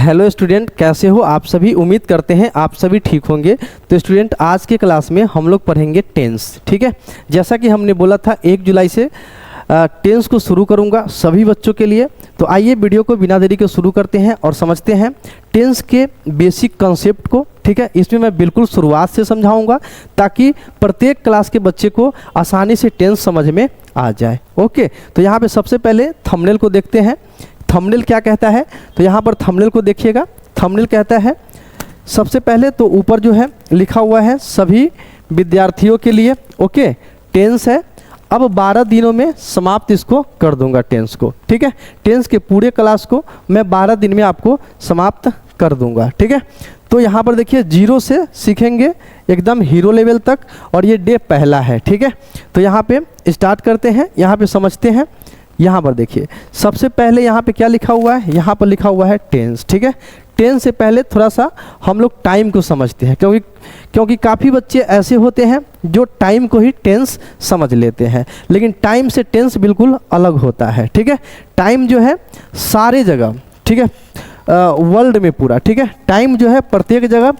Hello student, कैसे हो आप सभी। उम्मीद करते हैं आप सभी ठीक होंगे। तो स्टूडेंट, आज के क्लास में हम लोग पढ़ेंगे टेंस। ठीक है, जैसा कि हमने बोला था 1 जुलाई से टेंस को शुरू करूंगा सभी बच्चों के लिए। तो आइए वीडियो को बिना देरी के शुरू करते हैं और समझते हैं टेंस के बेसिक कंसेप्ट को। ठीक है, इसमें मैं बिल्कुल शुरुआत से समझाऊंगा ताकि प्रत्येक क्लास के बच्चे को आसानी से टेंस समझ में आ जाए। ओके, तो यहाँ पे सबसे पहले थंबनेल को देखते हैं। थंबनेल क्या कहता है, तो यहाँ पर थंबनेल को देखिएगा। थंबनेल कहता है सबसे पहले तो ऊपर जो है लिखा हुआ है सभी विद्यार्थियों के लिए। ओके, टेंस है। अब 12 दिनों में समाप्त इसको कर दूंगा टेंस को। ठीक है, टेंस के पूरे क्लास को मैं 12 दिन में आपको समाप्त कर दूंगा। ठीक है, तो यहाँ पर देखिए 0 से सीखेंगे एकदम हीरो लेवल तक, और ये डे पहला है। ठीक है, तो यहाँ पे स्टार्ट करते हैं, यहाँ पे समझते हैं। यहाँ पर देखिए सबसे पहले यहाँ पे क्या लिखा हुआ है, यहाँ पर लिखा हुआ है टेंस। ठीक है, टेंस से पहले थोड़ा सा हम लोग टाइम को समझते हैं, क्योंकि काफ़ी बच्चे ऐसे होते हैं जो टाइम को ही टेंस समझ लेते हैं, लेकिन टाइम से टेंस बिल्कुल अलग होता है। ठीक है, टाइम जो है सारे जगह, ठीक है, वर्ल्ड में पूरा, ठीक है, टाइम जो है प्रत्येक जगह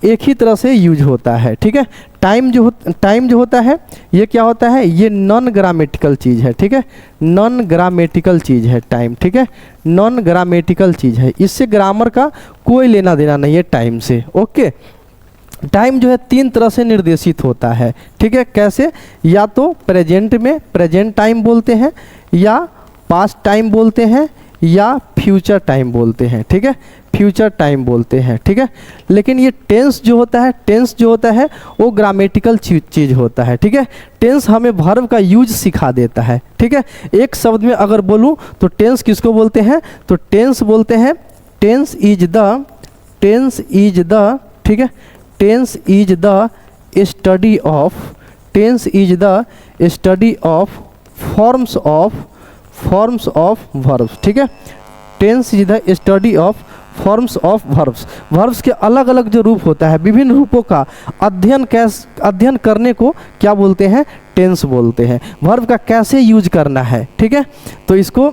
एक ही तरह से यूज होता है। ठीक है, टाइम जो होता है ये क्या होता है, ये नॉन ग्रामेटिकल चीज़ है। ठीक है, नॉन ग्रामेटिकल चीज़ है टाइम। ठीक है, नॉन ग्रामेटिकल चीज़ है, इससे ग्रामर का कोई लेना देना नहीं है टाइम से। ओके, टाइम जो है 3 तरह से निर्देशित होता है। ठीक है, कैसे, या तो प्रेजेंट में प्रेजेंट टाइम बोलते हैं, या पास्ट टाइम बोलते हैं, या फ्यूचर टाइम बोलते हैं। ठीक है, फ्यूचर टाइम बोलते हैं। ठीक है, लेकिन ये टेंस जो होता है वो ग्रामेटिकल चीज़ होता है। ठीक है, टेंस हमें वर्ब का यूज सिखा देता है। ठीक है, एक शब्द में अगर बोलूँ तो टेंस किसको बोलते हैं, तो टेंस बोलते हैं टेंस इज द, ठीक है, tense is the study of forms of verbs. ठीक है, tense is the study of forms of verbs. Verbs के अलग अलग जो रूप होता है, विभिन्न रूपों का अध्ययन करने को क्या बोलते हैं, टेंस बोलते हैं। वर्ब का कैसे यूज करना है, ठीक है, तो इसको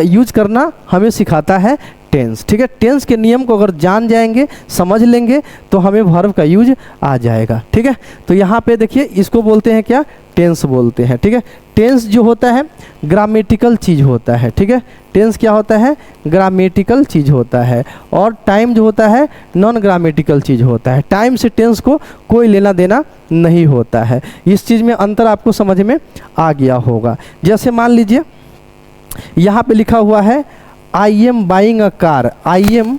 यूज करना हमें सिखाता है टेंस। ठीक है, टेंस के नियम को अगर जान जाएंगे, समझ लेंगे, तो हमें वर्ब का यूज आ जाएगा। ठीक है, तो यहाँ पे देखिए इसको बोलते हैं क्या, टेंस बोलते हैं। ठीक है, टेंस जो होता है ग्रामेटिकल चीज़ होता है। ठीक है, टेंस क्या होता है, ग्रामेटिकल चीज़ होता है, और टाइम जो होता है नॉन ग्रामेटिकल चीज़ होता है। टाइम से टेंस को कोई लेना देना नहीं होता है। इस चीज़ में अंतर आपको समझ में आ गया होगा। जैसे मान लीजिए यहाँ पे लिखा हुआ है I am buying a car, I am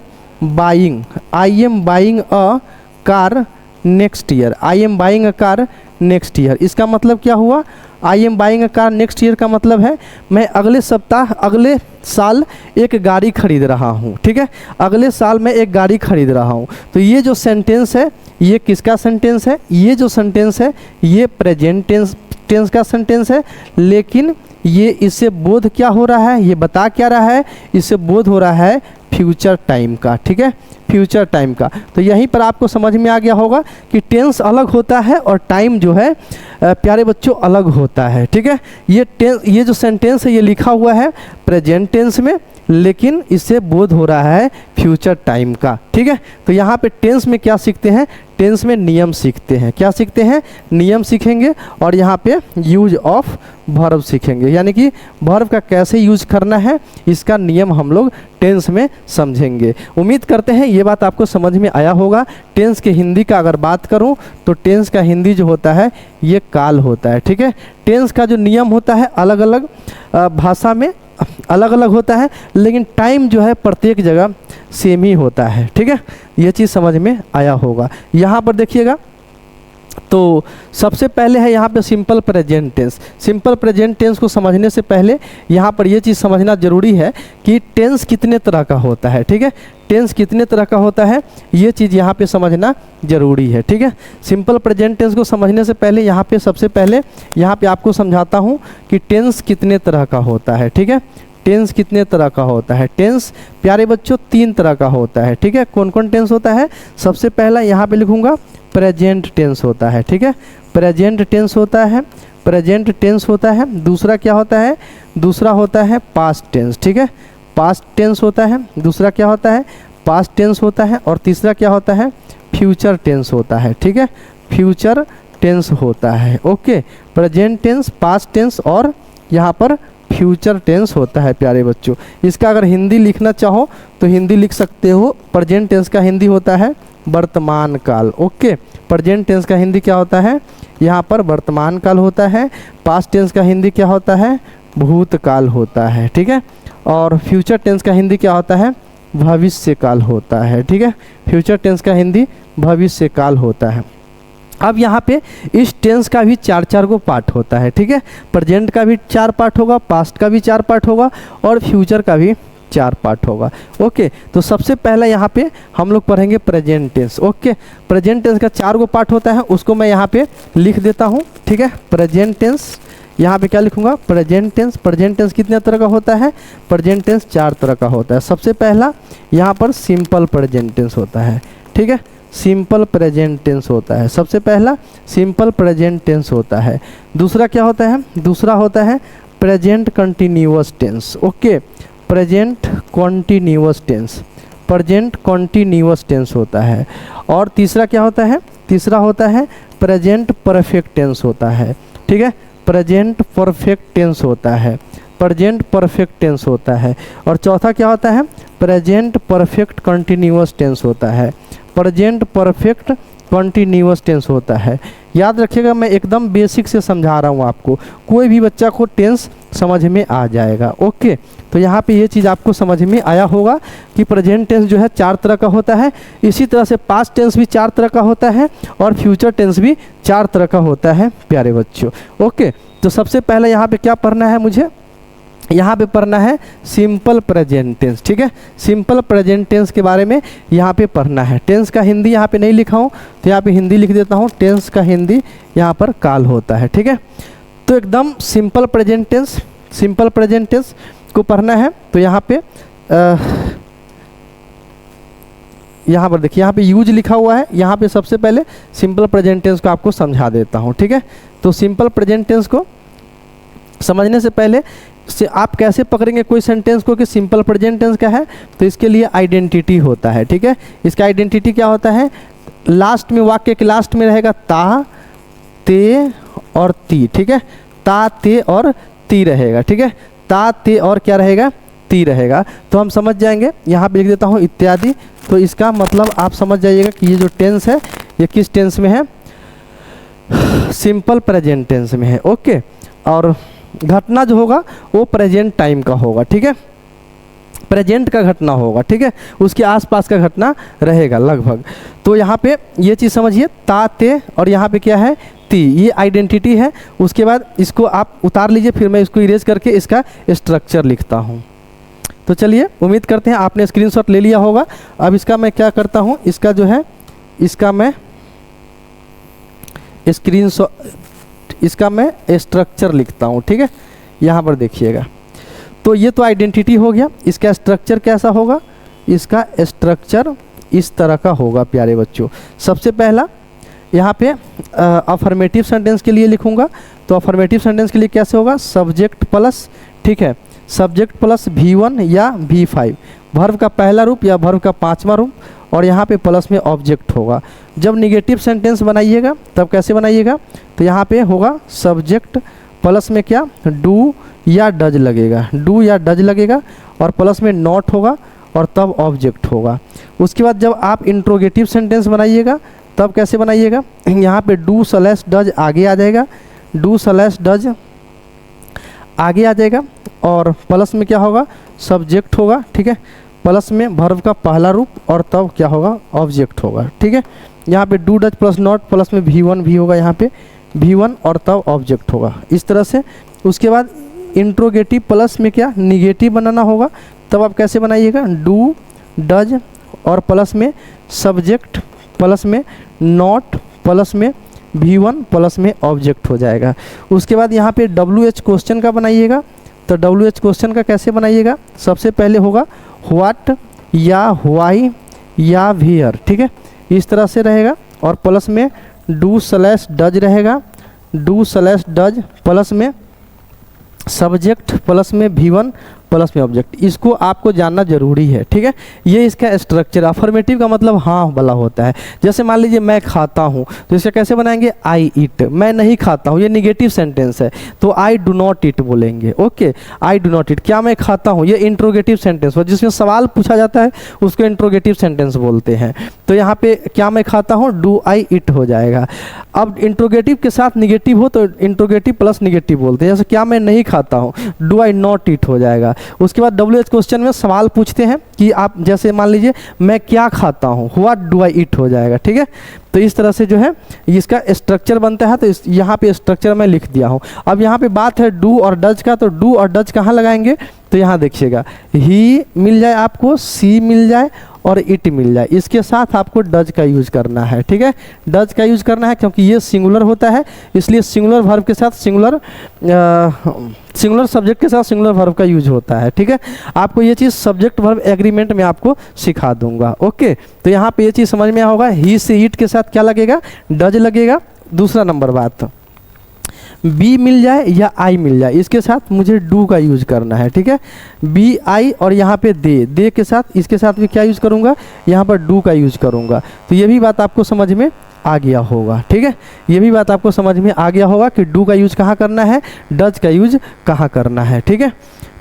buying a car next year, I am buying a car next year. इसका मतलब क्या हुआ, I am buying a car next year का मतलब है मैं अगले साल एक गाड़ी खरीद रहा हूँ। ठीक है, अगले साल मैं एक गाड़ी खरीद रहा हूँ। तो ये जो सेंटेंस है ये किसका सेंटेंस है, ये जो सेंटेंस है ये प्रेजेंट टेंस का सेंटेंस है, लेकिन ये इससे बोध क्या हो रहा है, ये बता क्या रहा है, इससे बोध हो रहा है फ्यूचर टाइम का। ठीक है, फ्यूचर टाइम का। तो यहीं पर आपको समझ में आ गया होगा कि टेंस अलग होता है और टाइम जो है प्यारे बच्चों अलग होता है। ठीक है, ये जो सेंटेंस है ये लिखा हुआ है प्रेजेंट टेंस में, लेकिन इससे बोध हो रहा है फ्यूचर टाइम का। ठीक है, तो यहाँ पे टेंस में क्या सीखते हैं, टेंस में नियम सीखते हैं। क्या सीखते हैं, नियम सीखेंगे, और यहाँ पे यूज ऑफ वर्ब सीखेंगे, यानी कि वर्ब का कैसे यूज करना है इसका नियम हम लोग टेंस में समझेंगे। उम्मीद करते हैं ये बात आपको समझ में आया होगा। टेंस के हिंदी का अगर बात करूँ तो टेंस का हिंदी जो होता है ये काल होता है। ठीक है, टेंस का जो नियम होता है अलग अलग भाषा में अलग अलग होता है, लेकिन टाइम जो है प्रत्येक जगह सेम ही होता है। ठीक है, ये चीज़ समझ में आया होगा। यहाँ पर देखिएगा तो सबसे पहले है यहाँ पे simple present tense. Simple present tense को समझने से पहले यहाँ पर ये चीज़ समझना जरूरी है कि टेंस कितने तरह का होता है। ठीक है, टेंस कितने तरह का होता है ये चीज़ यहाँ पे समझना जरूरी है। ठीक है, सिंपल प्रेजेंट टेंस को समझने से पहले यहाँ पे सबसे पहले यहाँ पे आपको समझाता हूँ कि टेंस कितने तरह का होता है। ठीक है, टेंस कितने तरह का होता है। टेंस प्यारे बच्चों 3 तरह का होता है। ठीक है, कौन कौन टेंस होता है, सबसे पहला यहाँ पे लिखूँगा प्रेजेंट टेंस होता है। ठीक है, प्रेजेंट टेंस होता है, प्रेजेंट टेंस होता है। दूसरा क्या होता है, दूसरा होता है पास्ट टेंस। ठीक है, पास्ट टेंस होता है। दूसरा क्या होता है, पास्ट टेंस होता है और तीसरा क्या होता है, फ्यूचर टेंस होता है। ठीक है, फ्यूचर टेंस होता है। Okay, present tense, past tense और यहाँ पर फ्यूचर टेंस होता है प्यारे बच्चों। इसका अगर हिंदी लिखना चाहो तो हिंदी लिख सकते हो। प्रेजेंट टेंस का हिंदी होता है वर्तमान काल। ओके, प्रेजेंट टेंस का हिंदी क्या होता है, यहाँ पर वर्तमान काल होता है। पास्ट टेंस का हिंदी क्या होता है, भूतकाल होता है। ठीक है, और फ्यूचर टेंस का हिंदी क्या होता है, भविष्य काल होता है। ठीक है, फ्यूचर टेंस का हिंदी भविष्य काल होता है। अब यहाँ पे इस टेंस का भी 4 को पार्ट होता है। ठीक है, प्रेजेंट का भी 4 पार्ट होगा, पास्ट का भी 4 पार्ट होगा और फ्यूचर का भी 4 पार्ट होगा। ओके, तो सबसे पहला यहाँ पे हम लोग पढ़ेंगे present tense. Okay, present tense का 4 को पार्ट होता है, उसको मैं यहाँ पे लिख देता हूँ। ठीक है, प्रेजेंट टेंस, यहाँ पे क्या लिखूंगा, प्रेजेंट टेंस। प्रेजेंट टेंस कितने तरह का होता है, प्रेजेंट टेंस 4 तरह का होता है। सबसे पहला यहाँ पर सिंपल प्रेजेंट टेंस होता है। ठीक है, सिंपल प्रेजेंट टेंस होता है, सबसे पहला सिंपल प्रेजेंट टेंस होता है। दूसरा क्या होता है, दूसरा होता है present continuous tense. Okay, present continuous tense, present continuous tense होता है। और तीसरा क्या होता है, तीसरा होता है प्रेजेंट परफेक्ट टेंस होता है। ठीक है, प्रेजेंट परफेक्ट टेंस होता है, प्रेजेंट परफेक्ट टेंस होता है। और चौथा क्या होता है, प्रेजेंट परफेक्ट कंटिन्यूअस टेंस होता है, प्रेजेंट परफेक्ट कंटिन्यूअस टेंस होता है। याद रखिएगा, मैं एकदम बेसिक से समझा रहा हूँ आपको, कोई भी बच्चा को टेंस समझ में आ जाएगा। ओके, तो यहाँ पे ये चीज़ आपको समझ में आया होगा कि प्रेजेंट टेंस जो है 4 तरह का होता है। इसी तरह से पास्ट टेंस भी 4 तरह का होता है और फ्यूचर टेंस भी 4 तरह का होता है प्यारे बच्चों। ओके, तो सबसे पहले यहाँ पे क्या पढ़ना है मुझे, यहाँ पे पढ़ना है सिंपल प्रेजेंट टेंस। ठीक है, सिंपल प्रेजेंट टेंस के बारे में यहाँ पे पढ़ना है। टेंस का हिंदी यहाँ पे नहीं लिखा हूँ तो यहाँ पे हिंदी लिख देता हूँ। टेंस का हिंदी यहाँ पर काल होता है। ठीक है, तो एकदम simple present tense, simple present tense को पढ़ना है। तो यहाँ पे यहाँ पर देखिए, यहाँ पे यूज लिखा हुआ है। यहाँ पे सबसे पहले सिंपल प्रेजेंट टेंस को आपको समझा देता हूँ। ठीक है, तो सिंपल प्रेजेंट टेंस को समझने से पहले से आप कैसे पकड़ेंगे कोई सेंटेंस को कि सिंपल प्रेजेंट टेंस का है, तो इसके लिए आइडेंटिटी होता है। ठीक है, इसका आइडेंटिटी क्या होता है, लास्ट में, वाक्य के लास्ट में रहेगा ता, ते और ती। ठीक है, ता, ते और ती रहेगा। ठीक है, ता, ते और क्या रहेगा, ती रहेगा। तो हम समझ जाएंगे, यहाँ पे लिख देता हूँ इत्यादि। तो इसका मतलब आप समझ जाइएगा कि ये जो टेंस है ये किस टेंस में है, सिंपल प्रेजेंट टेंस में है। ओके, और घटना जो होगा वो प्रेजेंट टाइम का होगा। ठीक है, प्रेजेंट का घटना होगा। ठीक है, उसके आसपास का घटना रहेगा लगभग। तो यहाँ पे ये चीज़ समझिए, ता, ते और यहाँ पे क्या है, ती, ये आइडेंटिटी है। उसके बाद इसको आप उतार लीजिए, फिर मैं इसको इरेज करके इसका स्ट्रक्चर लिखता हूँ। तो चलिए, उम्मीद करते हैं आपने स्क्रीनशॉट ले लिया होगा। अब इसका मैं क्या करता हूँ, इसका जो है, इसका मैं स्क्रीनशॉट, इसका मैं स्ट्रक्चर लिखता हूँ। ठीक है, यहाँ पर देखिएगा। तो ये तो आइडेंटिटी हो गया। इसका स्ट्रक्चर कैसा होगा, इसका स्ट्रक्चर इस तरह का होगा प्यारे बच्चों। सबसे पहला यहाँ पे अफर्मेटिव सेंटेंस के लिए लिखूँगा। तो अफर्मेटिव सेंटेंस के लिए कैसे होगा, सब्जेक्ट प्लस, ठीक है, सब्जेक्ट प्लस V1 या V5, वर्ब का पहला रूप या वर्ब का 5वां रूप, और यहाँ पे प्लस में ऑब्जेक्ट होगा। जब निगेटिव सेंटेंस बनाइएगा तब कैसे बनाइएगा, तो यहाँ पे होगा सब्जेक्ट प्लस में क्या, डू या डज लगेगा, डू या डज लगेगा, और प्लस में नॉट होगा और तब ऑब्जेक्ट होगा। उसके बाद जब आप इंट्रोगेटिव सेंटेंस बनाइएगा तब कैसे बनाइएगा, यहाँ पे डू स्लैश डज आगे आ जाएगा, डू स्लैश डज आगे आ जाएगा, और प्लस में क्या होगा, सब्जेक्ट होगा। ठीक है, प्लस में वर्ब का पहला रूप और तब क्या होगा, ऑब्जेक्ट होगा। ठीक है, यहाँ पे do does plus not, plus में V1 भी होगा, यहाँ पे V1 और तब ऑब्जेक्ट होगा, इस तरह से। उसके बाद इंट्रोगेटिव प्लस में क्या, निगेटिव बनाना होगा। तब आप कैसे बनाइएगा, डू डज और प्लस में सब्जेक्ट, प्लस में नॉट, प्लस में V1, प्लस में ऑब्जेक्ट हो जाएगा। उसके बाद यहाँ पे WH क्वेश्चन का बनाइएगा। तो WH क्वेश्चन का कैसे बनाइएगा, सबसे पहले होगा व्हाट या व्हाई या वेयर। ठीक है, इस तरह से रहेगा, और प्लस में डू स्लैश डज रहेगा, डू स्लैश डज, प्लस में सब्जेक्ट, प्लस में V1, प्लस में ऑब्जेक्ट, इसको आपको जानना जरूरी है, ठीक है। ये इसका स्ट्रक्चर, अफर्मेटिव का मतलब हाँ वाला होता है। जैसे मान लीजिए मैं खाता हूँ, तो इसका कैसे बनाएंगे, आई ईट। मैं नहीं खाता हूँ, ये निगेटिव सेंटेंस है, तो आई डू नॉट ईट बोलेंगे। Okay, I do not eat. क्या मैं खाता हूँ, ये इंट्रोगेटिव सेंटेंस हो, जिसमें सवाल पूछा जाता है उसको इंट्रोगेटिव सेंटेंस बोलते हैं। तो यहाँ पे क्या मैं खाता हूँ, डू आई ईट हो जाएगा। अब इंट्रोगेटिव के साथ निगेटिव हो तो इंट्रोगेटिव प्लस निगेटिव बोलते हैं। जैसे क्या मैं नहीं खाता हूँ, डू आई नॉट ईट हो जाएगा। उसके बाद WH क्वेश्चन में सवाल पूछते हैं कि आप, जैसे मान लीजिए मैं क्या खाता हूँ, व्हाट डू आई ईट हो जाएगा, ठीक है। तो इस तरह से जो है इसका स्ट्रक्चर बनता है। तो यहाँ पे स्ट्रक्चर मैं लिख दिया हूँ। अब यहाँ पे बात है डू और डज का, तो डू और डज कहाँ लगाएंगे, तो यहाँ देखिएगा, ही मिल जाए आपको, सी मिल जाए और इट मिल जाए, इसके साथ आपको डज का यूज करना है, ठीक है। डज का यूज करना है क्योंकि ये सिंगुलर होता है, इसलिए सिंगुलर वर्ब के साथ सिंगुलर सब्जेक्ट के साथ सिंगुलर वर्ब का यूज होता है, ठीक है। आपको ये चीज़ सब्जेक्ट वर्ब एग्रीमेंट में आपको सिखा दूंगा। ओके, तो यहाँ पे ये चीज़ समझ में होगा, ही से इट के साथ क्या लगेगा, डज लगेगा। दूसरा नंबर बात, बी मिल जाए या आई मिल जाए, इसके साथ मुझे डू का यूज करना है, ठीक है। बी आई और यहाँ पे दे के साथ, इसके साथ भी क्या यूज करूँगा, यहाँ पर डू का यूज करूँगा। तो ये भी बात आपको समझ में आ गया होगा, ठीक है। ये भी बात आपको समझ में आ गया होगा कि डू का यूज कहाँ करना है, डज का यूज कहाँ करना है, ठीक है।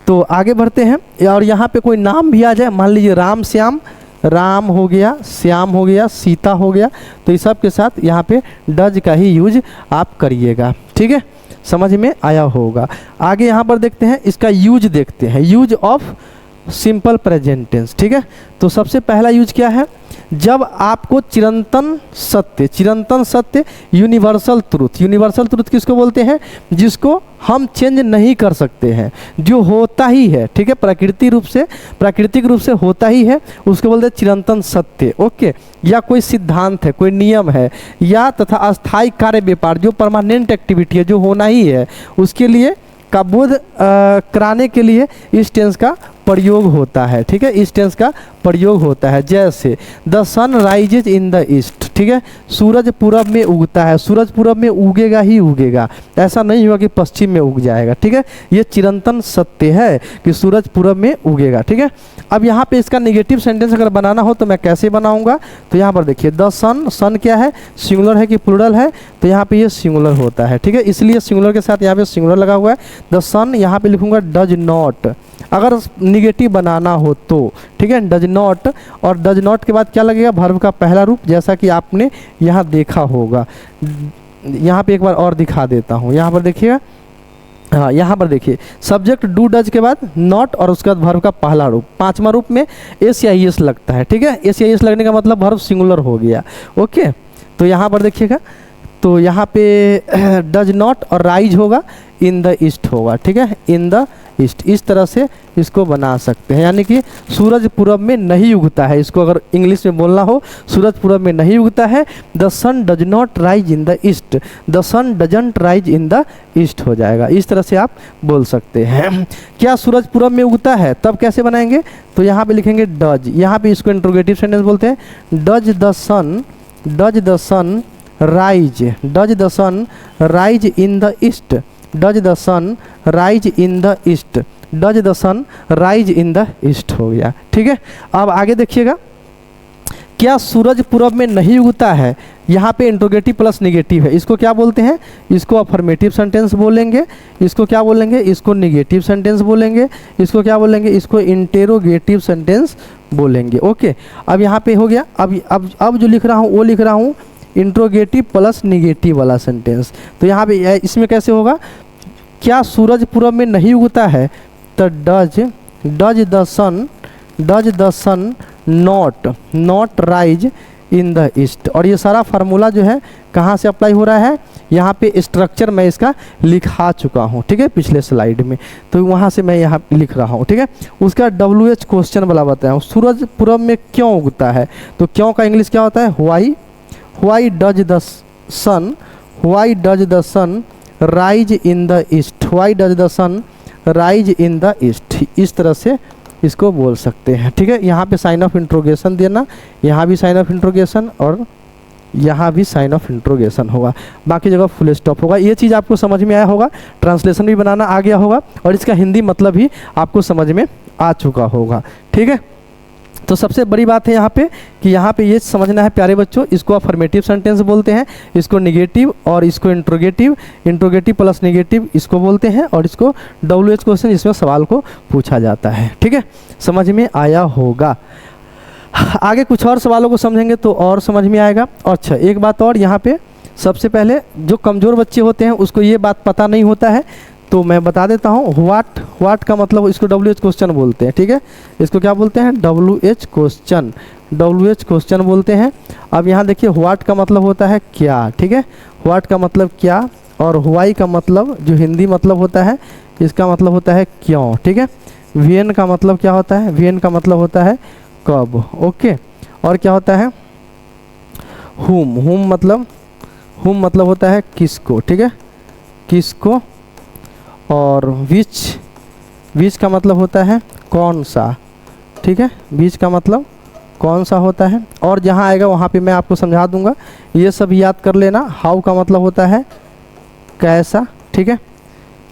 तो आगे बढ़ते हैं। और यहाँ पे कोई नाम भी आ जाए, मान लीजिए राम श्याम, राम हो गया, श्याम हो गया, सीता हो गया, तो इस सब के साथ यहाँ पे डज का ही यूज आप करिएगा, ठीक है। समझ में आया होगा। आगे यहाँ पर देखते हैं, इसका यूज देखते हैं, use of simple present tense, ठीक है। तो सबसे पहला यूज क्या है, जब आपको चिरंतन सत्य यूनिवर्सल ट्रुथ किसको बोलते हैं, जिसको हम चेंज नहीं कर सकते हैं, जो होता ही है, ठीक है, प्राकृतिक रूप से होता ही है, उसको बोलते हैं चिरंतन सत्य। ओके, या कोई सिद्धांत है, कोई नियम है, या तथा अस्थायी कार्य व्यापार, जो परमानेंट एक्टिविटी है, जो होना ही है, उसके लिए का बोध कराने के लिए इस टेंस का प्रयोग होता है, ठीक है, इस टेंस का प्रयोग होता है। जैसे the sun rises in the east, ठीक है, सूरज पूरब में उगता है, सूरज पूरब में उगेगा ही उगेगा, ऐसा नहीं होगा कि पश्चिम में उग जाएगा, ठीक है। ये चिरंतन सत्य है कि सूरज पूरब में उगेगा, ठीक है। अब यहाँ पे इसका नेगेटिव सेंटेंस अगर बनाना हो तो मैं कैसे बनाऊंगा, तो यहाँ पर देखिए, द सन क्या है, सिंगुलर है कि प्लूरल है, तो यहाँ पे ये सिंगुलर होता है, ठीक है, इसलिए सिंगुलर के साथ यहाँ पे सिंगुलर लगा हुआ है। द सन यहाँ पे लिखूंगा डज नॉट, अगर निगेटिव बनाना हो तो, ठीक है, डज नॉट, और डज नॉट के बाद क्या लगेगा, वर्ब का पहला रूप, जैसा कि आपने यहाँ देखा होगा। यहाँ पे एक बार और दिखा देता हूँ, यहाँ पर देखिएगा, हाँ यहाँ पर देखिए, सब्जेक्ट डू डज के बाद नॉट और उसके बाद वर्ब का पहला रूप, पांचवा रूप में एस या एस लगता है, ठीक है। एस या एस लगने का मतलब वर्ब सिंगुलर हो गया। ओके, तो यहाँ पर देखिएगा, तो यहाँ पे डज नॉट और राइज होगा, इन द ईस्ट होगा, ठीक है, इन द ईस्ट, इस तरह से इसको बना सकते हैं। यानी कि सूरज पूरब में नहीं उगता है, इसको अगर इंग्लिश में बोलना हो, सूरज पूरब में नहीं उगता है, the sun does not rise in the east, the sun doesn't rise in the east हो जाएगा। इस तरह से आप बोल सकते हैं। क्या सूरज पूरब में उगता है, तब कैसे बनाएंगे, तो यहाँ पे लिखेंगे डज, यहाँ पे इसको इंट्रोगेटिव सेंटेंस बोलते हैं। Does the sun rise, does the sun rise in the east, does the sun rise in the east, does the sun rise in the east हो गया, ठीक है। अब आगे देखिएगा, क्या सूरज पूरब में नहीं उगता है, यहाँ पे इंट्रोगेटिव प्लस नेगेटिव है, इसको क्या बोलते हैं, इसको अफर्मेटिव सेंटेंस बोलेंगे, इसको क्या बोलेंगे, इसको नेगेटिव सेंटेंस बोलेंगे, इसको क्या बोलेंगे, इसको इंटेरोगेटिव सेंटेंस बोलेंगे। ओके, अब यहाँ पे हो गया। अब जो लिख रहा हूँ वो लिख रहा हूँ इंट्रोगेटिव प्लस नेगेटिव वाला सेंटेंस। तो यहाँ पे इसमें कैसे होगा, क्या सूरज पूरब में नहीं उगता है, तो does the sun not rise in the east. और ये सारा फार्मूला जो है कहाँ से अप्लाई हो रहा है, यहाँ पे स्ट्रक्चर मैं इसका लिखा चुका हूँ, ठीक है, पिछले स्लाइड में, तो वहाँ से मैं यहाँ लिख रहा हूँ, ठीक है। उसका WH क्वेश्चन वाला बताया हूँ, सूरज पूरब में क्यों उगता है, तो क्यों का इंग्लिश क्या होता है, why does the sun rise in the east, why does the sun rise in the east, इस तरह से इसको बोल सकते हैं, ठीक है। यहाँ पे साइन ऑफ इंट्रोगेशन देना, यहाँ भी साइन ऑफ इंट्रोगेशन, और यहाँ भी साइन ऑफ इंट्रोगेशन होगा, बाकी जगह फुल स्टॉप होगा। ये चीज़ आपको समझ में आया होगा, ट्रांसलेशन भी बनाना आ गया होगा और इसका हिंदी मतलब भी आपको समझ में आ चुका होगा। ठीक है, तो सबसे बड़ी बात है यहाँ पे कि यहाँ पे ये समझना है प्यारे बच्चों, इसको अफर्मेटिव सेंटेंस बोलते हैं, इसको निगेटिव और इसको इंट्रोगेटिव, इंट्रोगेटिव प्लस निगेटिव इसको बोलते हैं, और इसको WH क्वेश्चन जिसमें सवाल को पूछा जाता है। ठीक है, समझ में आया होगा। आगे कुछ और सवालों को समझेंगे तो और समझ में आएगा। अच्छा, एक बात और, यहाँ पे सबसे पहले जो कमज़ोर बच्चे होते हैं उसको ये बात पता नहीं होता है, तो मैं बता देता हूँ। व्हाट का मतलब इसको WH क्वेश्चन बोलते हैं। ठीक है, इसको क्या बोलते हैं? WH क्वेश्चन बोलते हैं। अब यहाँ देखिए, व्हाट का मतलब होता है क्या। ठीक है, व्हाट का मतलब क्या, और व्हाई का मतलब जो हिंदी मतलब होता है, इसका मतलब होता है क्यों। ठीक है, वेन का मतलब क्या होता है? वेन का मतलब होता है कब। ओके, और क्या होता है? हुम मतलब होता है किसको। ठीक है, किसको। और विच का मतलब होता है कौन सा। ठीक है, विच का मतलब कौन सा होता है। और जहाँ आएगा वहाँ पे मैं आपको समझा दूंगा, ये सब याद कर लेना। हाउ का मतलब होता है कैसा। ठीक है,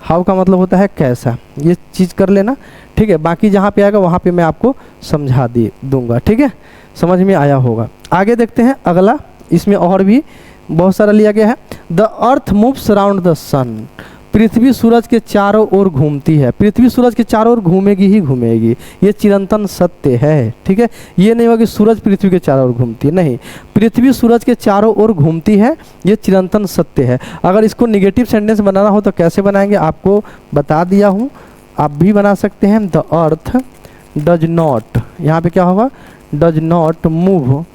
हाउ का मतलब होता है कैसा, ये चीज़ कर लेना। ठीक है, बाकी जहाँ पे आएगा वहाँ पे मैं आपको समझा दूंगा। ठीक है, समझ में आया होगा। आगे देखते हैं अगला, इसमें और भी बहुत सारा लिया गया है। The earth moves around the sun, पृथ्वी सूरज के चारों ओर घूमती है। पृथ्वी सूरज के चारों ओर घूमेगी ही घूमेगी, ये चिरंतन सत्य है। ठीक है, ये नहीं होगा कि सूरज पृथ्वी के चारों ओर घूमती है, नहीं, पृथ्वी सूरज के चारों ओर घूमती है, ये चिरंतन सत्य है। अगर इसको निगेटिव सेंटेंस बनाना हो तो कैसे बनाएंगे आपको बता दिया हूँ, आप भी बना सकते हैं। द अर्थ डज नॉट, यहाँ पे क्या होगा? Does not move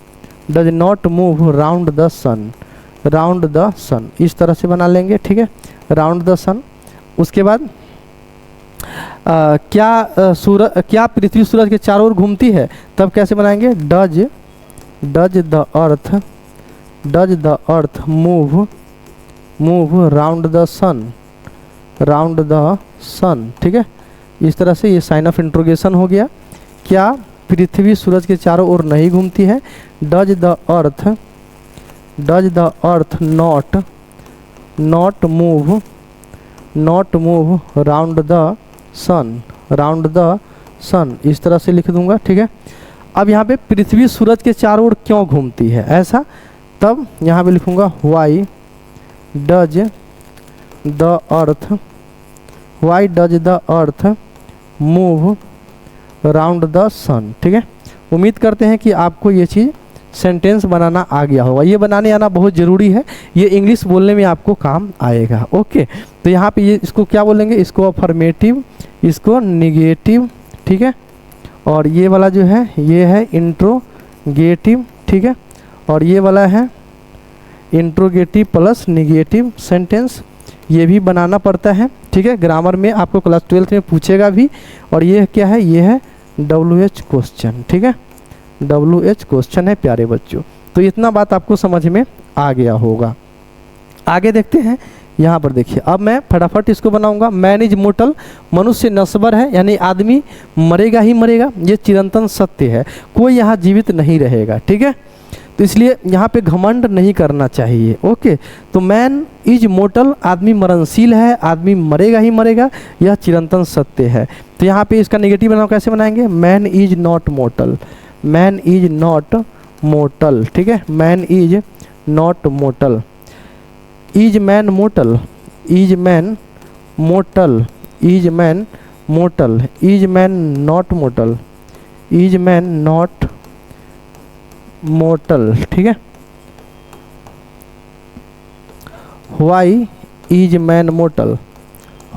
round the sun, इस तरह से बना लेंगे। ठीक है, राउंड द सन। उसके बाद क्या पृथ्वी सूरज के चारों ओर घूमती है, तब कैसे बनाएंगे? Does the earth move round the sun. ठीक है, इस तरह से ये साइन ऑफ इंट्रोगेशन हो गया। क्या पृथ्वी सूरज के चारों ओर नहीं घूमती है? Does the earth not move round the sun, इस तरह से लिख दूंगा। ठीक है, अब यहाँ पे पृथ्वी सूरज के चारों ओर क्यों घूमती है ऐसा, तब यहाँ पे लिखूंगा why does the earth move round the sun. ठीक है, उम्मीद करते हैं कि आपको ये चीज़ सेंटेंस बनाना आ गया होगा। ये बनाने आना बहुत ज़रूरी है, ये इंग्लिश बोलने में आपको काम आएगा। ओके, तो यहाँ पे ये इसको क्या बोलेंगे? इसको अफर्मेटिव, इसको निगेटिव। ठीक है, और ये वाला जो है ये है इंट्रोगेटिव। ठीक है, और ये वाला है इंट्रोगेटिव प्लस निगेटिव सेंटेंस, ये भी बनाना पड़ता है। ठीक है, ग्रामर में आपको क्लास 12 में पूछेगा भी। और ये क्या है? ये है WH क्वेश्चन। ठीक है, WH क्वेश्चन है प्यारे बच्चों। तो इतना बात आपको समझ में आ गया होगा। आगे देखते हैं, यहाँ पर देखिए, अब मैं फटाफट इसको बनाऊंगा। मैन इज मोर्टल, मनुष्य नश्वर है, यानी आदमी मरेगा ही मरेगा, ये चिरंतन सत्य है, कोई यहाँ जीवित नहीं रहेगा। ठीक है, तो इसलिए यहाँ पे घमंड नहीं करना चाहिए। ओके, तो मैन इज मोर्टल, आदमी मरणशील है, आदमी मरेगा ही मरेगा, यह चिरंतन सत्य है। तो यहाँ पे इसका नेगेटिव बनाओ, कैसे बनाएंगे? Man is not mortar, man is not mortar. ठीक है, man is not mortar. Is man mortar, is man mortar, is man mortar, is man not mortar, is man not mortar. ठीक है, why is man mortar,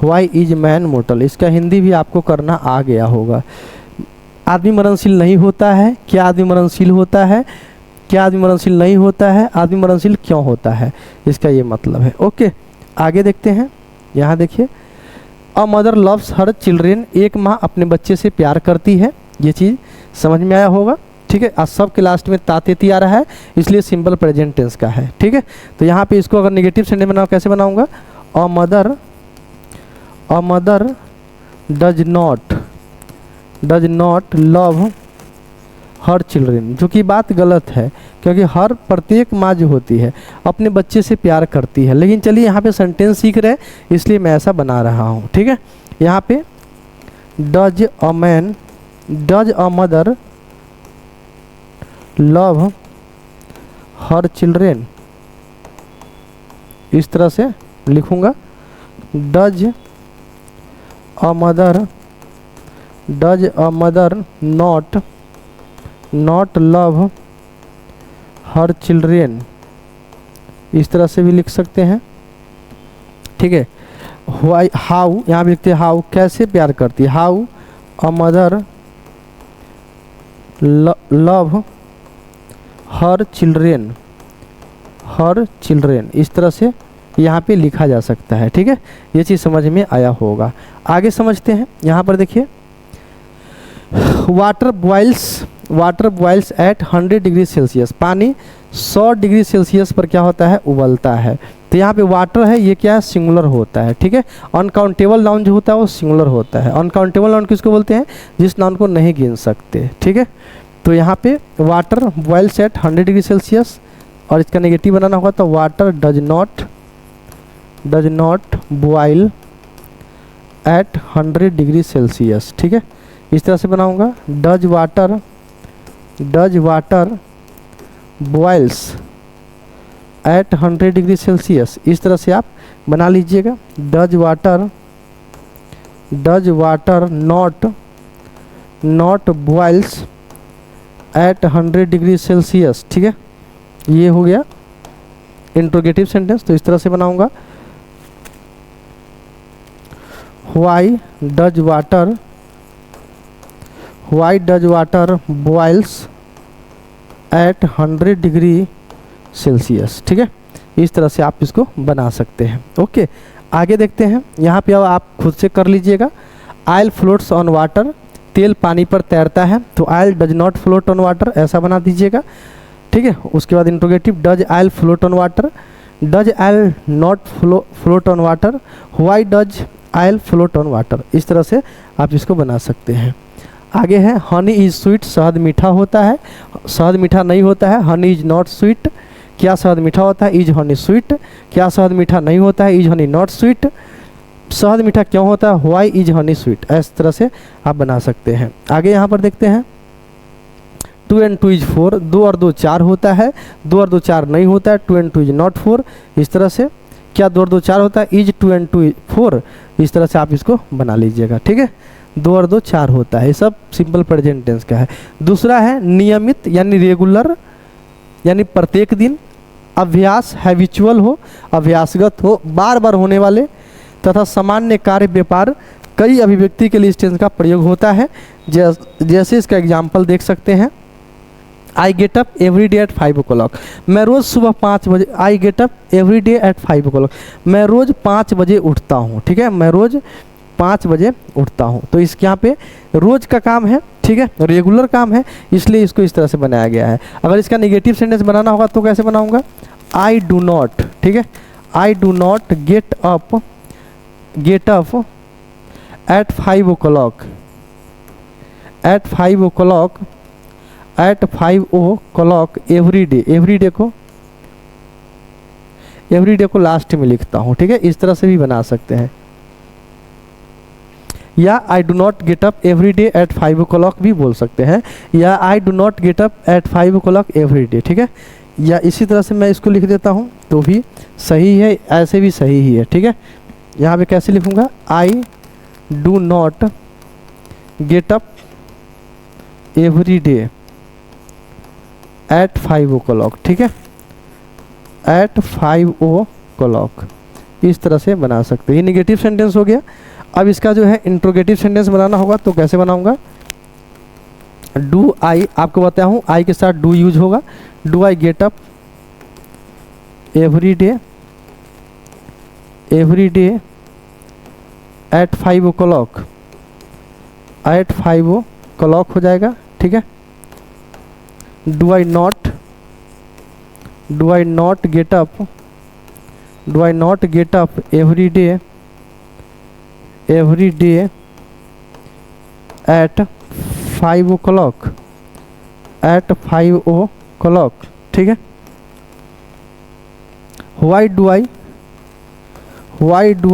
why is man mortar, इसका हिंदी भी आपको करना आ गया होगा। आदमी मरणशील नहीं होता है, क्या आदमी मरणशील होता है, क्या आदमी मरणशील नहीं होता है, आदमी मरणशील क्यों होता है, इसका ये मतलब है। ओके, आगे देखते हैं। यहाँ देखिए, a mother loves her children, एक माँ अपने बच्चे से प्यार करती है, ये चीज़ समझ में आया होगा। ठीक है, आज सब के लास्ट में तातेती आ रहा है, इसलिए सिंपल प्रेजेंट टेंस का है। ठीक है, तो यहाँ पे इसको अगर नेगेटिव सेंटेंस बनाओ, कैसे बनाऊंगा? A mother does not love her children, जो कि बात गलत है क्योंकि हर प्रत्येक माँ जो होती है अपने बच्चे से प्यार करती है। लेकिन चलिए यहाँ पे सेंटेंस सीख रहे हैं इसलिए मैं ऐसा बना रहा हूँ, ठीक है। यहाँ पे does a mother love her children, इस तरह से लिखूँगा। Does a mother not love her children, इस तरह से भी लिख सकते हैं, ठीक है। हाउ, यहाँ भी लिखते हैं हाउ, कैसे प्यार करती है। How a mother love her children, इस तरह से यहाँ पे लिखा जा सकता है, ठीक है। ये चीज़ समझ में आया होगा। आगे समझते हैं। यहाँ पर देखिए water boils at 100 degree Celsius, पानी 100 डिग्री सेल्सियस पर क्या होता है, उबलता है। तो यहाँ पे वाटर है, ये क्या है, सिंगुलर होता है, ठीक है। अनकाउंटेबल नाउन जो होता है वो सिंगुलर होता है। अनकाउंटेबल नाउन किसको बोलते हैं, जिस नाउन को नहीं गिन सकते, ठीक है। तो यहाँ पे water boils at 100 degree Celsius, और इसका नेगेटिव बनाना होगा तो water does not boil at 100 degree Celsius, ठीक है। इस तरह से बनाऊंगा। Does water boils at 100 degree Celsius, इस तरह से आप बना लीजिएगा। Does water not boils at 100 degree Celsius, ठीक है। ये हो गया इंट्रोगेटिव सेंटेंस। तो इस तरह से बनाऊंगा। Why does water boils at 100 degree Celsius, ठीक है। इस तरह से आप इसको बना सकते हैं। ओके, आगे देखते हैं। यहाँ पे अब आप खुद से कर लीजिएगा। आयल फ्लोट्स ऑन वाटर, तेल पानी पर तैरता है, तो oil does not float on water, ऐसा बना दीजिएगा, ठीक है। उसके बाद interrogative, does oil float on water, does oil not float on water, why does oil float on water, इस तरह से आप इसको बना सकते हैं। आगे है हनी इज स्वीट, शहद मीठा होता है, शहद मीठा नहीं होता है। हनी इज नॉट स्वीट, क्या शहद मीठा होता है, इज हनी स्वीट, क्या शहद मीठा नहीं होता है, इज हनी नॉट स्वीट, शहद मीठा क्यों होता है, व्हाई इज हनी स्वीट, इस तरह से आप बना सकते हैं। आगे यहाँ पर देखते हैं 2 and 2 इज 4, 2 और 2 4 होता है, 2 और 2 4 नहीं होता है, 2 and 2 इज नॉट 4, इस तरह से। क्या 2 और 2 4 होता है, इज 2 and 2 4, इस तरह से आप इसको बना लीजिएगा, ठीक है। 2 और 2 4 होता है, ये सब सिंपल प्रेजेंट टेंस का है। दूसरा है नियमित यानी रेगुलर, यानी प्रत्येक दिन। अभ्यास हैबिचुअल हो, अभ्यासगत हो, बार बार होने वाले। तथा सामान्य कार्य व्यापार, कई अभिव्यक्ति के लिए इस टेंस का प्रयोग होता है। जैसे इसका एग्जाम्पल देख सकते हैं। आई get up every day at 5 o'clock, मैं रोज़ सुबह 5 बजे। आई get up every day at 5 o'clock, मैं रोज़ 5 बजे उठता हूँ, ठीक है। मैं रोज़ 5 बजे उठता हूँ। तो इसके यहाँ पे रोज़ का काम है, ठीक है, रेगुलर काम है, इसलिए इसको इस तरह से बनाया गया है। अगर इसका नेगेटिव सेंटेंस बनाना होगा तो कैसे बनाऊंगा, आई डू नॉट, ठीक है। I do not get up at 5 o'clock, at 5 o'clock every day. Every day को लास्ट में लिखता हूँ, ठीक है। इस तरह से भी बना सकते हैं। या आई do not get up every day at 5 o'clock भी बोल सकते हैं, या आई do not get up at 5 o'clock every day, ठीक है। या इसी तरह से मैं इसको लिख देता हूँ तो भी सही है, ऐसे भी सही ही है, ठीक है। यहाँ पे कैसे लिखूँगा, आई do not get up every day at 5 o'clock, ठीक है, एट 5 o'clock, इस तरह से बना सकते हैं। ये निगेटिव सेंटेंस हो गया। अब इसका जो है इंट्रोगेटिव सेंटेंस बनाना होगा तो कैसे बनाऊंगा, डू आई, आपको बताया हूँ आई के साथ डू यूज होगा। Do I get up every day at 5 o'clock, at 5 o'clock हो जाएगा, ठीक है। Do I not get up every day at 5 o'clock, at 5 o'clock, ठीक है। why do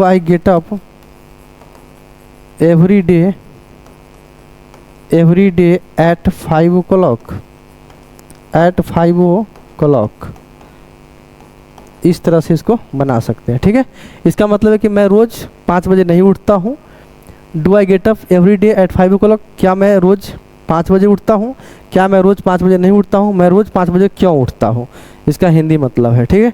I get up every day at 5 o'clock, at 5 o'clock, इस तरह से इसको बना सकते हैं, ठीक है। इसका मतलब है कि मैं रोज़ 5 बजे नहीं उठता हूँ। Do I get up every day at 5 o'clock, क्या मैं रोज़ 5 बजे उठता हूँ? क्या मैं रोज़ 5 बजे नहीं उठता हूँ? मैं रोज़ 5 बजे क्यों उठता हूँ? इसका हिंदी मतलब है, ठीक है।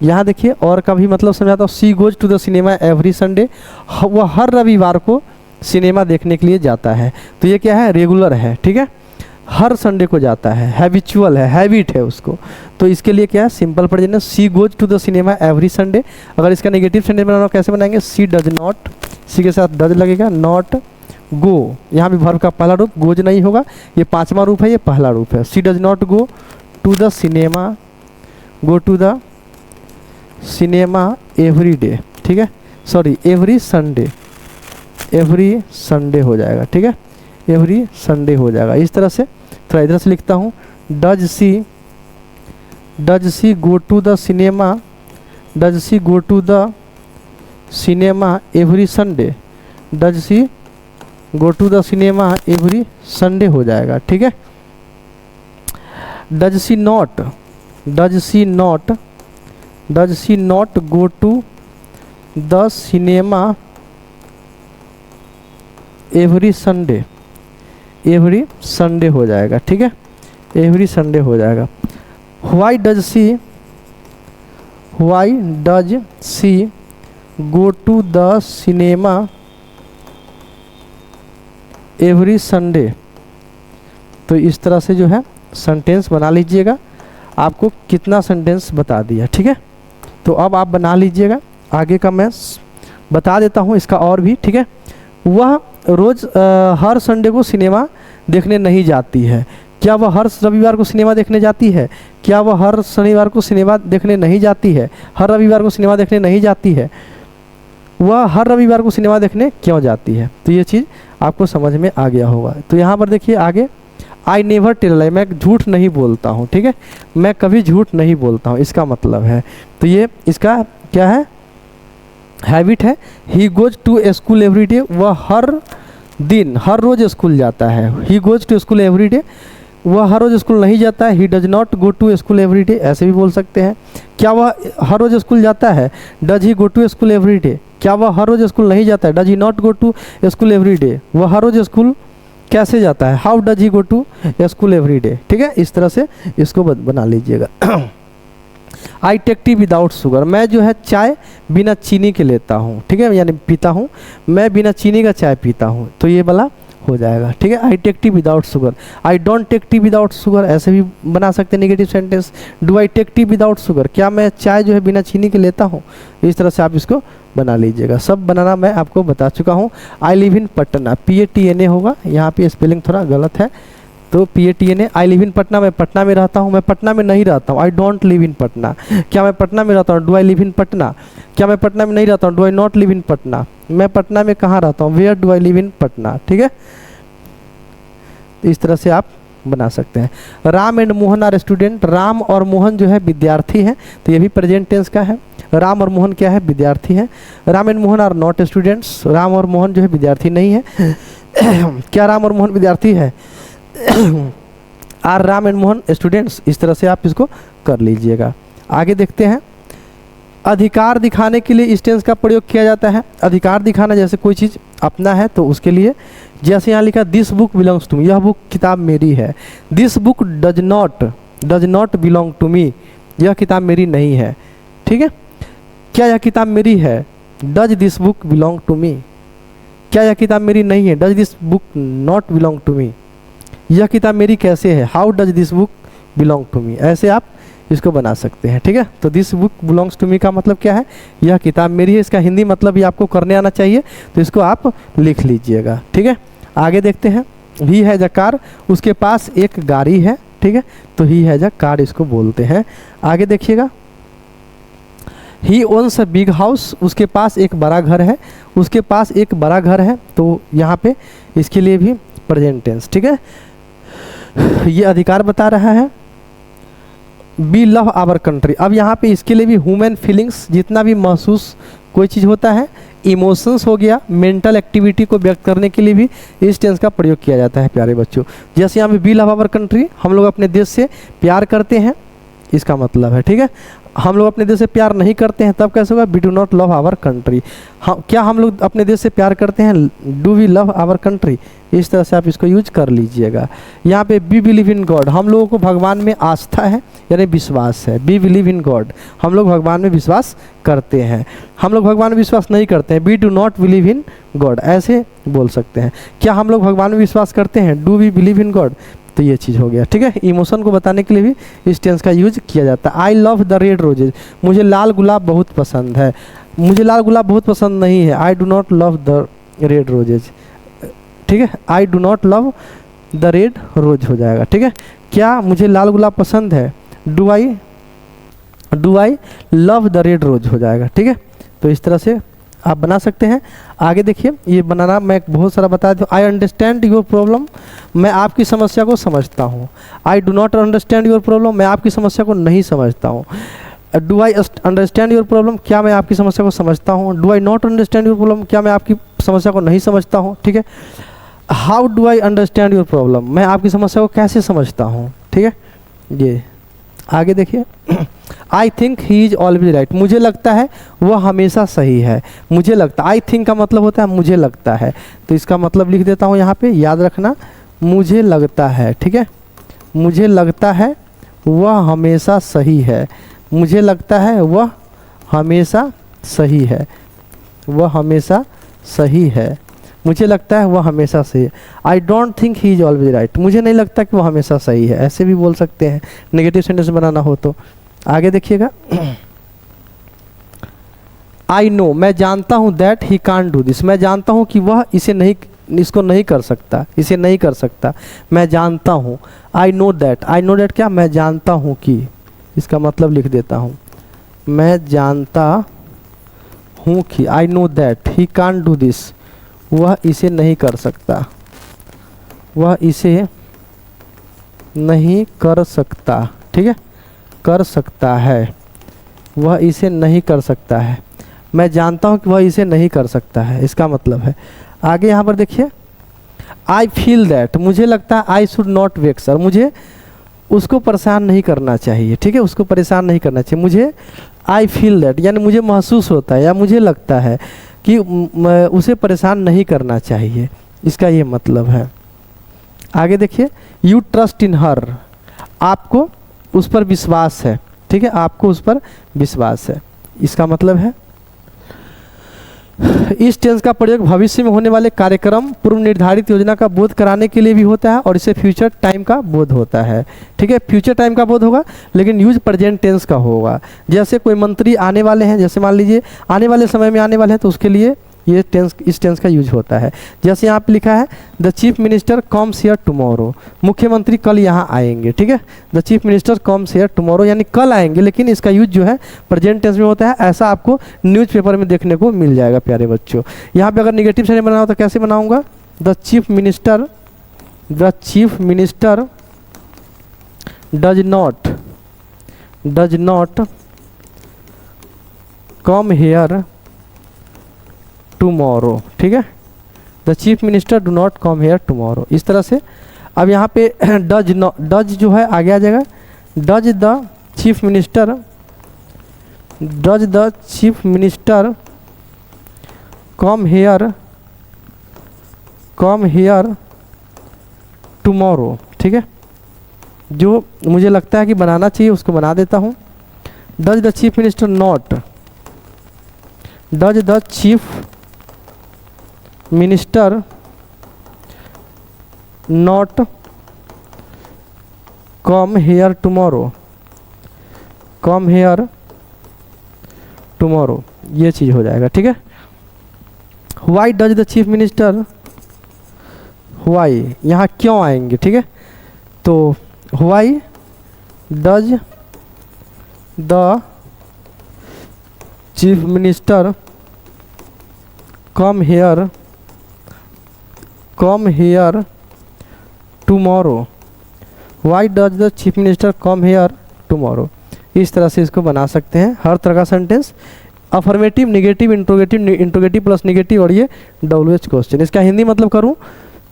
यहाँ देखिए और का भी मतलब समझाता हूँ। She goes to the cinema every Sunday, वह हर रविवार को सिनेमा देखने के लिए जाता है। तो ये क्या है? रेगुलर है, ठीक है, हर संडे को जाता है, हैबिचुअल है, हैबिट है उसको। तो इसके लिए क्या है? Simple present, she goes to the cinema every Sunday. अगर इसका नेगेटिव सेंटेंस बनाना कैसे बनाएंगे? सी डज नॉट, सी के साथ डज लगेगा, नॉट गो, यहाँ भी वर्ब का पहला रूप, गोज नहीं होगा, ये 5वां रूप है, ये पहला रूप है। She does not go to the cinema, go to the cinema every day, ठीक है, sorry every Sunday, every Sunday हो जाएगा, ठीक है, एवरी संडे हो जाएगा। इस तरह से थोड़ा इधर से लिखता हूँ। Does she go to the cinema, does she go to the cinema every Sunday, does she go to the cinema every Sunday हो जाएगा, ठीक है। Does she not go to the cinema every Sunday, every Sunday हो जाएगा, ठीक है, every Sunday हो जाएगा। Why does she go to the cinema every Sunday. तो इस तरह से जो है सेंटेंस बना लीजिएगा। आपको कितना सेंटेंस बता दिया, ठीक है। तो अब आप बना लीजिएगा। आगे का मैं बता देता हूँ इसका और भी, ठीक है। वह रोज़ हर संडे को सिनेमा देखने नहीं जाती है। क्या वह हर रविवार को सिनेमा देखने जाती है? क्या वह हर शनिवार को सिनेमा देखने नहीं जाती है? हर रविवार को सिनेमा देखने नहीं जाती है। वह हर रविवार को सिनेमा देखने क्यों जाती है? तो ये चीज़ आपको समझ में आ गया होगा। तो यहाँ पर देखिए आगे, आई नेवर टेल लाई, मैं झूठ नहीं बोलता हूँ, ठीक है, मैं कभी झूठ नहीं बोलता हूँ, इसका मतलब है। तो ये इसका क्या है? हैबिट है। He goes to school every day, वह हर दिन हर रोज़ स्कूल जाता है। He goes to school every day, वह हर रोज़ स्कूल नहीं जाता है। He does not go to school every day, ऐसे भी बोल सकते हैं। क्या वह हर रोज़ स्कूल जाता है? Does he go to school every day. क्या वह हर रोज़ स्कूल नहीं जाता है? Does he not go to school every day. वह हर रोज़ स्कूल कैसे जाता है? How does he go to school every day, ठीक है। इस तरह से इसको बना लीजिएगा। I take tea without sugar, मैं जो है चाय बिना चीनी के लेता हूँ, ठीक है, यानी पीता हूँ, मैं बिना चीनी का चाय पीता हूँ। तो ये वाला हो जाएगा, ठीक है। I take tea without sugar, I don't take tea without sugar, ऐसे भी बना सकते हैं negative sentence. Do I take tea without sugar, क्या मैं चाय जो है बिना चीनी के लेता हूँ? इस तरह से आप इसको बना लीजिएगा। सब बनाना मैं आपको बता चुका हूँ। आई लिव इन पटना, PATNA होगा, यहाँ पे स्पेलिंग थोड़ा गलत है, तो PATNA। I live in Patna, मैं पटना में रहता हूँ, मैं पटना में नहीं रहता हूँ। I don't live in Patna, क्या मैं पटना में रहता हूँ? Do I live in Patna, क्या मैं पटना में नहीं रहता हूँ? Do I not live in Patna, मैं पटना में कहाँ रहता हूँ? Where do I live in Patna, ठीक है। इस तरह से आप बना सकते हैं। Ram and Mohan are student, Ram और मोहन जो है विद्यार्थी हैं, तो ये भी प्रेजेंट टेंस का है। राम और मोहन क्या है? विद्यार्थी हैं। Ram and Mohan are not students, Ram और मोहन जो है विद्यार्थी नहीं है। क्या राम और मोहन विद्यार्थी है? Are Ram and Mohan students. इस तरह से आप इसको कर लीजिएगा। आगे देखते हैं। अधिकार दिखाने के लिए इस टेंस का प्रयोग किया जाता है। अधिकार दिखाना, जैसे कोई चीज़ अपना है तो उसके लिए, जैसे यहाँ लिखा this book belongs to me, यह बुक किताब मेरी है। This book does not belong to me, यह किताब मेरी नहीं है, ठीक है। क्या यह किताब मेरी है? Does this book belong to me. क्या यह किताब मेरी नहीं है? Does this book not belong to me. यह किताब मेरी कैसे है? How does this book belong to me. ऐसे आप इसको बना सकते हैं, ठीक है। तो this book belongs to me का मतलब क्या है? यह किताब मेरी है। इसका हिंदी मतलब भी आपको करने आना चाहिए, तो इसको आप लिख लीजिएगा, ठीक है। आगे देखते हैं। ही हैज अ कार, उसके पास एक गाड़ी है, ठीक है, तो ही हैज अ कार इसको बोलते हैं। आगे देखिएगा। ही ओन्स अ बिग हाउस, उसके पास एक बड़ा घर है, उसके पास एक बड़ा घर है, तो यहाँ पे इसके लिए भी प्रेजेंट टेंस, ठीक है। ये अधिकार बता रहा है। वी लव आवर कंट्री, अब यहाँ पे इसके लिए भी ह्यूमन फीलिंग्स, जितना भी महसूस कोई चीज़ होता है, इमोशंस हो गया, मेंटल एक्टिविटी को व्यक्त करने के लिए भी इस टेंस का प्रयोग किया जाता है प्यारे बच्चों। जैसे यहाँ पे वी लव आवर कंट्री, हम लोग अपने देश से प्यार करते हैं, इसका मतलब है, ठीक है। हम लोग अपने देश से प्यार नहीं करते हैं, तब कैसे होगा, we do not love our country. क्या हम लोग अपने देश से प्यार करते हैं, do we love our country. इस तरह से आप इसको यूज कर लीजिएगा। यहाँ पे वी बिलीव इन गॉड, हम लोगों को भगवान में आस्था है यानी विश्वास है। वी बिलीव इन गॉड, हम लोग भगवान में विश्वास करते हैं। हम लोग भगवान में विश्वास नहीं करते हैं, we do not believe in God, ऐसे बोल सकते हैं। क्या हम लोग भगवान में विश्वास करते हैं, do we believe in God. तो ये चीज़ हो गया, ठीक है। इमोशन को बताने के लिए भी इस टेंस का यूज किया जाता है। आई लव द रेड रोजेज, मुझे लाल गुलाब बहुत पसंद है। मुझे लाल गुलाब बहुत पसंद नहीं है, I do not love the red roses, ठीक है। I do not love the red rose हो जाएगा, ठीक है। क्या मुझे लाल गुलाब पसंद है, do I love the red rose हो जाएगा, ठीक है। तो इस तरह से आप बना सकते हैं। आगे देखिए, ये बनाना मैं बहुत सारा बता दूँ। आई अंडरस्टैंड योर प्रॉब्लम, मैं आपकी समस्या को समझता हूँ। आई do not understand your problem, मैं आपकी समस्या को नहीं समझता हूँ। Do I understand your problem, क्या मैं आपकी समस्या को समझता हूँ। Do I not understand your problem, क्या मैं आपकी समस्या को नहीं समझता हूँ, ठीक है। How do I understand your problem, मैं आपकी समस्या को कैसे समझता हूँ, ठीक है। ये आगे देखिए, I think he is always right, मुझे लगता है वह हमेशा सही है। मुझे लगता, आई थिंक का मतलब होता है मुझे लगता है, तो इसका मतलब लिख देता हूँ यहाँ पे, याद रखना, मुझे लगता है, ठीक है। मुझे लगता है वह हमेशा सही है। मुझे लगता है वह हमेशा सही है। वह हमेशा सही है। मुझे लगता है वह हमेशा सही है। I don't think he is always right, मुझे नहीं लगता कि वह हमेशा सही है। ऐसे भी बोल सकते हैं नेगेटिव सेंटेंस बनाना हो तो। आगे देखिएगा, आई नो, मैं जानता हूँ, that he can't do this, मैं जानता हूँ कि वह इसको नहीं कर सकता, इसे नहीं कर सकता। मैं जानता हूँ, आई नो दैट क्या, मैं जानता हूँ कि, इसका मतलब लिख देता हूँ, मैं जानता हूँ कि, I know that he can't do this, वह इसे नहीं कर सकता। वह इसे नहीं कर सकता, ठीक है। कर सकता है, वह इसे नहीं कर सकता है। मैं जानता हूँ कि वह इसे नहीं कर सकता है, इसका मतलब है। आगे यहाँ पर देखिए, आई फील दैट, मुझे लगता है, आई शुड नॉट वेक्स हर, मुझे उसको परेशान नहीं करना चाहिए, ठीक है। उसको परेशान नहीं करना चाहिए। मुझे आई फील दैट यानी मुझे महसूस होता है या मुझे लगता है कि उसे परेशान नहीं करना चाहिए, इसका ये मतलब है। आगे देखिए, यू ट्रस्ट इन हर, आपको उस पर विश्वास है, ठीक है। आपको उस पर विश्वास है, इसका मतलब है। इस टेंस का प्रयोग भविष्य में होने वाले कार्यक्रम, पूर्व निर्धारित योजना का बोध कराने के लिए भी होता है और इसे फ्यूचर टाइम का बोध होता है, ठीक है। फ्यूचर टाइम का बोध होगा लेकिन यूज प्रेजेंट टेंस का होगा। जैसे कोई मंत्री आने वाले हैं, जैसे मान लीजिए आने वाले समय में आने वाले हैं, तो उसके लिए ये टेंस, इस टेंस का यूज होता है। जैसे यहाँ पे लिखा है, the chief minister comes here tomorrow, मुख्यमंत्री कल यहाँ आएंगे, ठीक है। The chief minister comes here tomorrow यानी कल आएंगे, लेकिन इसका यूज जो है प्रेजेंट टेंस में होता है। ऐसा आपको न्यूज़पेपर में देखने को मिल जाएगा प्यारे बच्चों। यहाँ पे अगर निगेटिव सेंटेंस बनाना हो तो कैसे बनाऊंगा, the chief minister does not come here tomorrow, ठीक है। The chief minister do not come here tomorrow, इस तरह से। अब यहाँ पे डज जो है आगे आ जाएगा, does the chief minister come here tomorrow, ठीक है। जो मुझे लगता है कि बनाना चाहिए उसको बना देता हूँ। Does the chief minister not, does the chief minister not come here tomorrow, ये चीज हो जाएगा, ठीक है। Why does the chief minister, why यहाँ क्यों आएंगे, ठीक है। तो why does the chief minister come here tomorrow, why does the chief minister come here tomorrow. इस तरह से इसको बना सकते हैं हर तरह का sentence. Affirmative, negative, interrogative, interrogative plus negative और ये WH क्वेश्चन। इसका हिंदी मतलब करूँ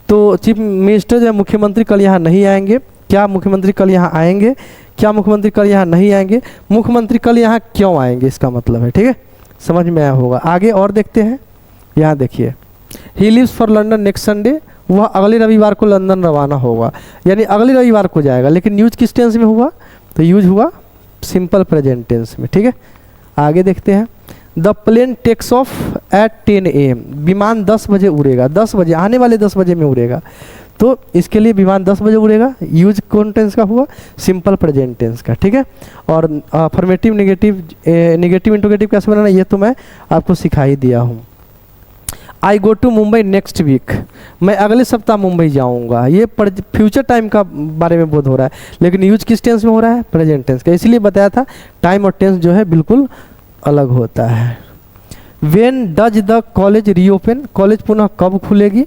तो चीफ मिनिस्टर जो है मुख्यमंत्री कल यहाँ नहीं आएंगे। क्या मुख्यमंत्री कल यहाँ आएंगे? क्या मुख्यमंत्री कल यहाँ नहीं आएंगे? मुख्यमंत्री कल यहाँ क्यों आएंगे, इसका मतलब है। ठीक है, समझ में आया होगा। आगे और देखते हैं। यहाँ देखिए, he lives for London next Sunday, वह अगले रविवार को लंदन रवाना होगा, यानी अगले रविवार को जाएगा। लेकिन यूज किस टेंस में हुआ? तो यूज हुआ सिंपल प्रेजेंट टेंस में। ठीक है, आगे देखते हैं। The plane takes off at 10 AM, विमान 10 बजे उड़ेगा। 10 बजे, आने वाले 10 बजे में उड़ेगा। तो इसके लिए विमान 10 बजे उड़ेगा, यूज कौन टेंस का हुआ? सिंपल प्रेजेंट टेंस का। ठीक है, और अफर्मेटिव, निगेटिव, निगेटिव इंट्रोगेटिव कैसे बनाना ये तो मैं आपको सिखा ही दिया हूँ। I go to Mumbai next week, मैं अगले सप्ताह मुंबई जाऊंगा। ये फ्यूचर टाइम का बारे में बोध हो रहा है, लेकिन यूज किस टेंस में हो रहा है? प्रेजेंट टेंस का। इसलिए बताया था टाइम और टेंस जो है बिल्कुल अलग होता है। When does the college reopen, college पुनः कब खुलेगी?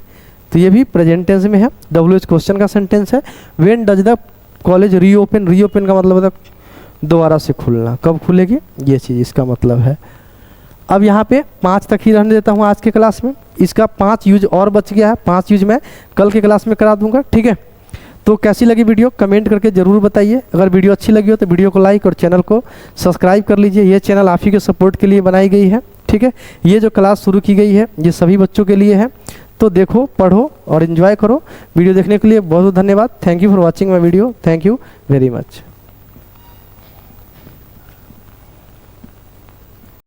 तो ये भी प्रेजेंट टेंस में है, WH क्वेश्चन का सेंटेंस है। When does the college reopen, reopen का मतलब होता है दोबारा से खुलना, कब खुलेगी ये चीज़ इसका मतलब है। अब यहाँ पे 5 तक ही रहने देता हूँ आज के क्लास में। इसका 5 यूज और बच गया है, 5 यूज मैं कल के क्लास में करा दूंगा। ठीक है, तो कैसी लगी वीडियो कमेंट करके ज़रूर बताइए। अगर वीडियो अच्छी लगी हो तो वीडियो को लाइक और चैनल को सब्सक्राइब कर लीजिए। ये चैनल आप ही के सपोर्ट के लिए बनाई गई है। ठीक है, ये जो क्लास शुरू की गई है ये सभी बच्चों के लिए है। तो देखो, पढ़ो और इन्जॉय करो। वीडियो देखने के लिए बहुत बहुत धन्यवाद। Thank you for watching my video. Thank you very much.